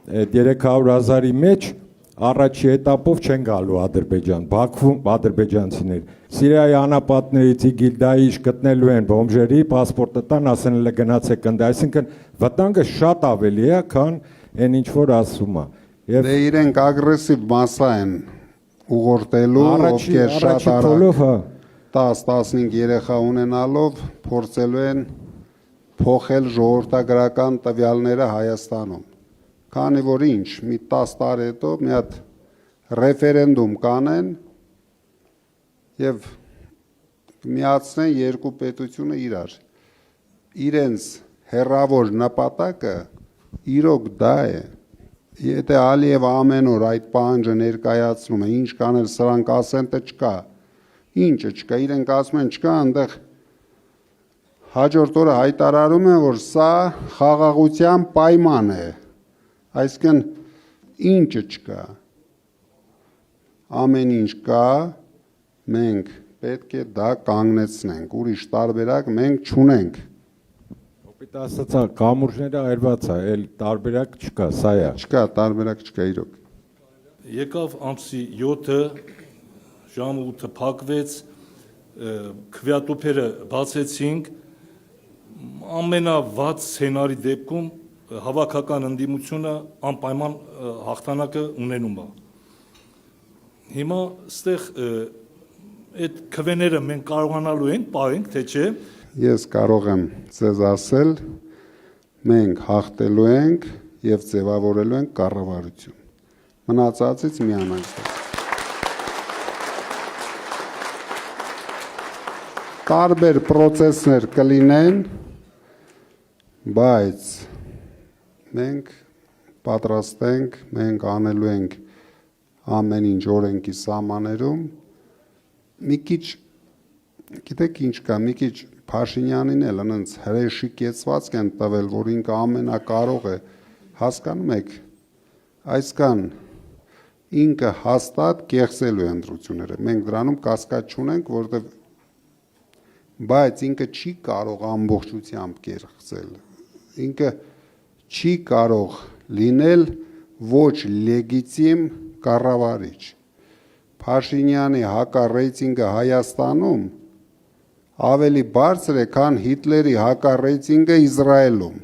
այդ 300,000-ի մեջ առաջի էտապով չեն գալու Ադրբեջան, Բաքվում ադրբեջանցիներ։ Սիրիայի անապատներից Իգիլդայից գտնելու են բոմժերի, պասպորտը տան, ասեն էլ գնացեք ընդ, այսինքն վտանգը շատ ավելի է, քան այն ինչ որ ասում է։ Դե իրենք ագրեսիվ մասսա են ուղղորդելու, ովքեր շատ արագ 10-15 երեխա ունենալով փորձելու են փոխել ժողովրդագրական տվյալները Հայաստանում։ Քանի որ ինչ, մի 10 տարի հետո մի հատ ռեֆերենդում կանեն եւ միացնեն երկու պետությունը իրար։ Իրենց հերավոր նպատակը իրոք դա է։ Եթե Ալիևը ամեն օր այդ պահանջը ներկայացնում է, ինչ կանել սրանք ասեն, թե չկա։ Ինչը չկա, իրենք ասում են չկա, այնտեղ հաջորդ օրը հայտարարում են, որ սա խաղաղության պայման է։ Այսինքն ինչը չկա, ամեն ինչ կա, մենք պետք է դա կանգնեցնենք, ուրիշ տարբերակ մենք չունենք։ Կոպիտ ասածա, կամուրջները այրված է, էլ տարբերակ չկա, սա է։ Չկա, տարբերակ չկա իրոք։ Եկավ ամսի 7-ը, ժամը 8-ը փակվեց, քվեատուփերը բացեցինք, ամենավատ սցենարի դեպքում հավաքական ընդդիմությունը անպայման հաղթանակը ունենում է։ Հիմա ստեղ այդ քվեները մենք կարողանալու ենք պահենք, թե չէ։ Ես կարող եմ ձեզ ասել, մենք հաղթելու ենք եւ ձևավորելու ենք կառավարություն։ Մնացածից միանալու։ Տարբեր process-ներ կլինեն, բայց մենք պատրաստ ենք, մենք անելու ենք ամեն ինչ օրենքի սահմաններում, մի քիչ, գիտեք ինչ կա, մի քիչ Փաշինյանին էլ այնց հրեշիկեցված են տվել, որ ինքը ամենակարող է, հասկանում եք, այսքան ինքը հաստատ կեղծելու է ընտրությունները, մենք դրանում կասկած չունենք, որովհետև բայց ինքը չի կարող ամբողջությամբ կեղծել, ինքը չի կարող լինել ոչ լեգիտիմ կառավարիչ։ Փաշինյանի հակառեյտինգը Հայաստանում ավելի բարձր է, քան Հիտլերի հակառեյտինգը Իսրայելում։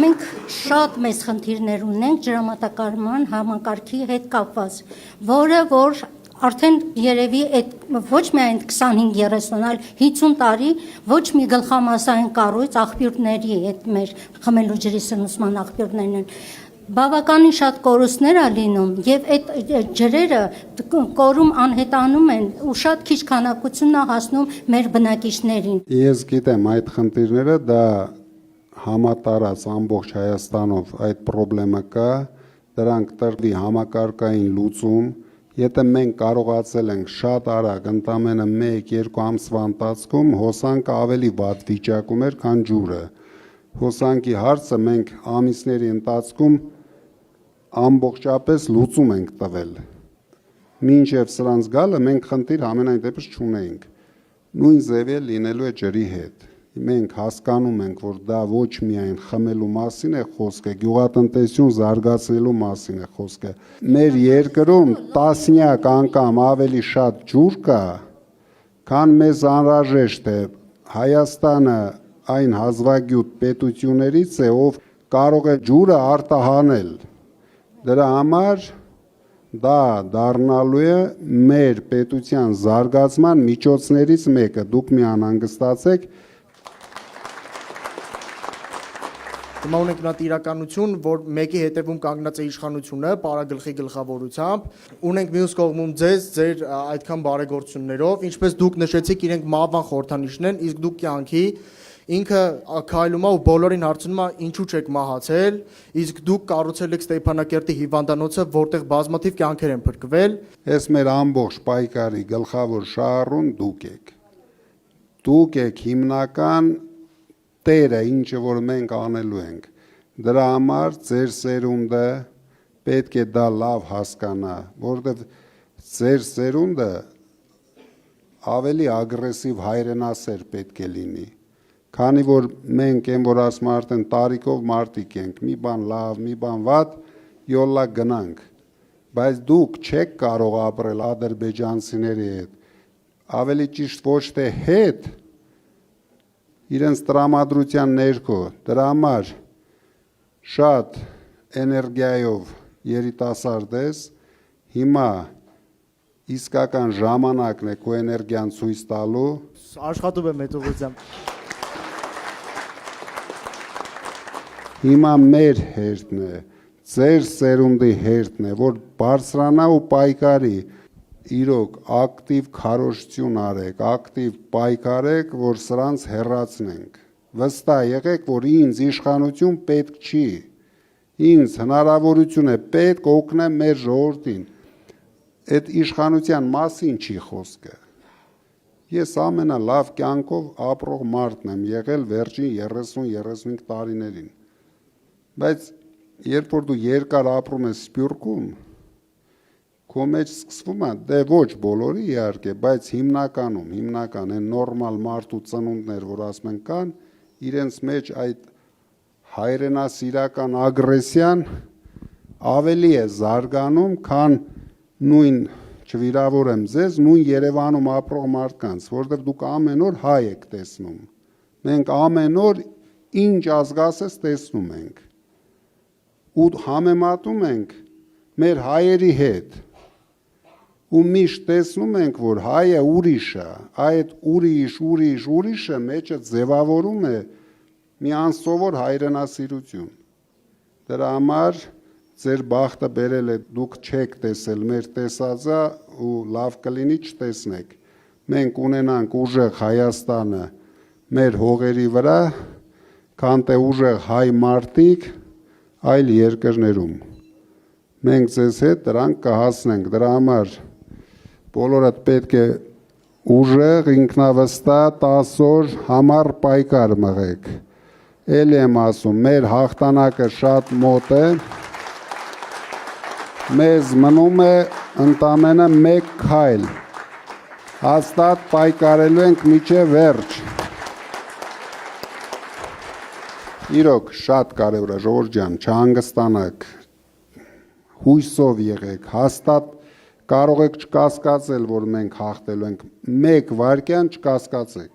Մենք շատ մեծ խնդիրներ ունենք ջրամատակարարման համակարգի հետ կապված, որը որ արդեն երևի ոչ միայն 25-30, այլ 50 տարի ոչ մի գլխամասային կառույց աղբյուրների հետ մեր խմելու ջրի սնուցման աղբյուրներն են։ Բավականին շատ կորուստներ է լինում եւ այդ ջրերը կորում անհետանում են ու շատ քիչ քանակությունն է հասնում մեր բնակիչներին։ Ես գիտեմ այդ խնդիրները դա համատարած ամբողջ Հայաստանով այդ խնդրեմը կա, դրանք տրվի համակարգային լուծում։ Եթե մենք կարողացել ենք շատ արագ ընդամենը 1-2 ամսվա ընթացքում հոսանքը ավելի վատ վիճակում էր, քան ջուրը։ Հոսանքի հարցը մենք ամիսների ընթացքում ամբողջապես լուծում ենք տվել։ Մինչև սրանց գալը մենք խնդիր ամենայն դեպս չունենք։ Նույն ձևի լինելու է ջրի հետ։ Մենք հասկանում ենք, որ դա ոչ միայն խմելու մասին է խոսքը, գյուղատնտեսություն զարգացնելու մասին է խոսքը։ Մեր երկրում տասնյակ անգամ ավելի շատ ջուր կա, քան մեզ անհրաժեշտ է։ Հայաստանը այն հազվագյուտ պետություններից է, ով կարող է ջուրը արտահանել։ Դրա համար դա դառնալու է մեր պետության զարգացման միջոցներից մեկը։ Դուք մի անհանգստացեք։ Հիմա ունենք նա իրականություն, որ մեկի հետևում կանգնած է իշխանությունը, պարագլխի գլխավորությամբ, ունենք մյուս կողմում ձեր այդքան բարեգործություններով, ինչպես դուք նշեցիք, իրենք մահվան խորհրդանիշն են, իսկ դուք կյանքի, ինքը քայլում է ու բոլորին հարցնում է ինչու չեք մահացել, իսկ դուք կառուցել եք Ստեփանակերտի հիվանդանոցը, որտեղ բազմաթիվ կյանքեր են փրկվել։ Այս մեր ամբողջ պայքարի գլխավոր շահառուն դուք եք։ Դուք եք հիմնական տերը, ինչը որ մենք անելու ենք, դրա համար ձեր սերունդը պետք է դա լավ հասկանա, որովհետև ձեր սերունդը ավելի ագրեսիվ հայրենասեր պետք է լինի, Քանի որ մենք այն որ ասում արդեն տարիքով մարդիկ ենք, մի բան լավ, մի բան վատ, յոլլա գնանք, բայց դուք չեք կարող ապրել ադրբեջանցիների հետ, ավելի ճիշտ ոչ թե հետ, իրենց տրամադրության ներքո, դրա համար շատ էներգիայով երիտասարդ ես, հիմա իսկական ժամանակն է քո էներգիան ցույց տալու, Աշխատում եմ այդ ուղղությամբ։ հիմա մեր հերթն է, ձեր սերունդի հերթն է, որ բարձրանա ու պայքարի, իրոք ակտիվ քարոզություն արեք, ակտիվ պայքարեք, որ սրանց հեռացնենք։ Վստահ եղեք, որ ինձ իշխանություն պետք չի, ինձ հնարավորություն է պետք օգնեմ մեր ժողովրդին, այդ իշխանության մասին չի խոսքը։ Ես ամենալավ կյանքով ապրող մարդն եմ եղել վերջին 30-35 տարիներին, բայց երբ որ դու երկար ապրում ես Սփյուռքում, քո մեջ սկսվում է, դե ոչ բոլորի իհարկե, բայց հիմնական են նորմալ մարդու ծնունդներ, որ ասում են կան, իրենց մեջ այդ հայրենասիրական ագրեսիան ավելի է զարգանում, քան նույն չվիրավորեմ ձեզ, նույն Երևանում ապրող մարդկանց, որովհետև դուք ամեն օր հայ եք տեսնում։ Մենք ամեն օր ինչ ազգասես տեսնում ենք ու համեմատում ենք մեր հայերի հետ ու միշտ տեսնում ենք, որ հայը ուրիշ է, այդ ուրիշը մեջը ձևավորում է մի անսովոր հայրենասիրություն։ Դրա համար ձեր բախտը բերել է, դուք չեք տեսել մեր տեսածը ու լավ կլինի չտեսնեք։ Մենք ունենանք ուժեղ Հայաստանը մեր հողերի վրա, քան թե ուժեղ հայ մարդիկ այլ երկրներում։ Մենք ձեզ հետ դրանք կհասնենք, դրա համար բոլորդ պետք է ուժեղ, ինքնավստահ 10 օր համառ պայքար մղեք։ Էլ եմ ասում, մեր հաղթանակը շատ մոտ է, մեզ մնում է ընդամենը մեկ քայլ, հաստատ պայքարելու ենք մինչև վերջ։ Իրոք շատ կարևոր է, ժողովուրդ ջան, չհանգստանաք, հույսով եղեք, հաստատ կարող եք չկասկածել, որ մենք հաղթելու ենք, մեկ վայրկյան չկասկածեք։